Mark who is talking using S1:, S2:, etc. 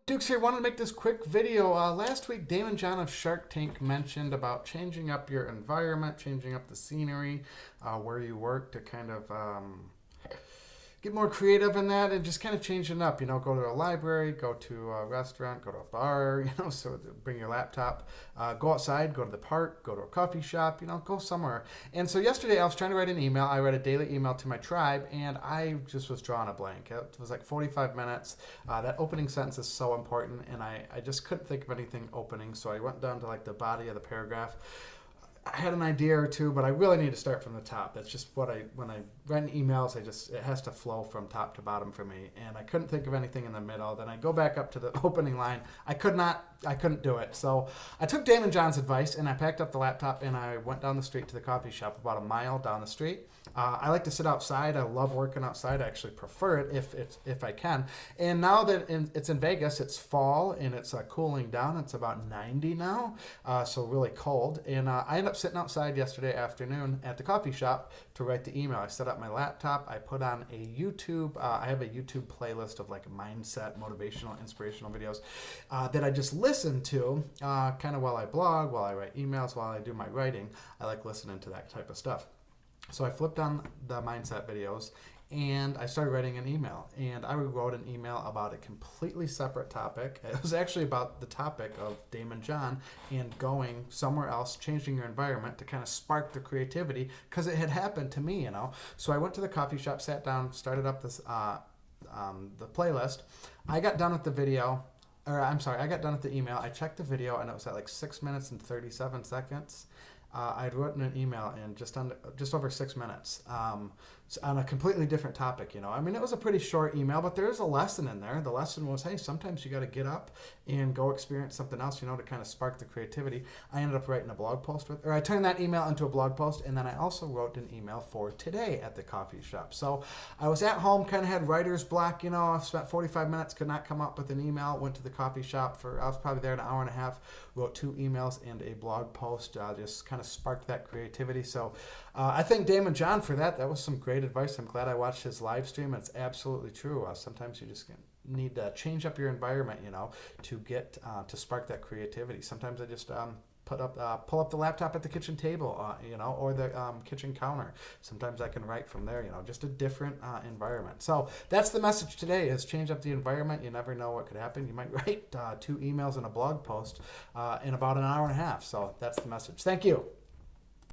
S1: Dukes here. Wanted to make this quick video. Last week, Daymond John of Shark Tank mentioned about changing up your environment, changing up the scenery, where you work to kind of get more creative in that and just kind of change it up. You know, go to a library, go to a restaurant, go to a bar, you know, so bring your laptop, go outside, go to the park, go to a coffee shop, you know, go somewhere. And so yesterday I was trying to write an email. I write a daily email to my tribe and I just was drawing a blank. It was like 45 minutes. That opening sentence is so important and I just couldn't think of anything opening. So I went down to like the body of the paragraph. I had an idea or two, but I really need to start from the top. That's just what when I write emails, it has to flow from top to bottom for me. And I couldn't think of anything in the middle. Then I go back up to the opening line. I couldn't do it. So I took Daymond John's advice and I packed up the laptop and I went down the street to the coffee shop about a mile down the street. I like to sit outside. I love working outside. I actually prefer it if I can. And now that it's in Vegas, it's fall and it's cooling down. It's about 90 now, so really cold. And I ended up sitting outside yesterday afternoon at the coffee shop to write the email. I set up my laptop. I put on a YouTube. I have a YouTube playlist of like mindset, motivational, inspirational videos that I just listen to kind of while I blog, while I write emails, while I do my writing. I like listening to that type of stuff. So I flipped on the mindset videos and I started writing an email. And I wrote an email about a completely separate topic. It was actually about the topic of Daymond John and going somewhere else, changing your environment to kind of spark the creativity because it had happened to me, you know. So I went to the coffee shop, sat down, started up this the playlist. I got done with the video. I got done with the email. I checked the video and it was at like 6 minutes and 37 seconds. I'd written an email in just over 6 minutes on a completely different topic. You know, I mean, it was a pretty short email, but there is a lesson in there. The lesson was, hey, sometimes you got to get up and go experience something else, you know, to kind of spark the creativity. I ended up writing a blog post I turned that email into a blog post, and then I also wrote an email for today at the coffee shop. So I was at home, kind of had writer's block, you know, I spent 45 minutes, could not come up with an email, went to the coffee shop I was probably there an hour and a half, wrote 2 emails and a blog post, just kind of sparked that creativity. So I thank Daymond John for that. That was some great advice. I'm glad I watched his live stream. It's absolutely true. Sometimes you just need to change up your environment, you know, to get to spark that creativity. Sometimes I just pull up the laptop at the kitchen table, you know, or the kitchen counter. Sometimes I can write from there, you know, just a different environment. So that's the message today: is change up the environment. You never know what could happen. You might write 2 emails and a blog post in about an hour and a half. So that's the message. Thank you.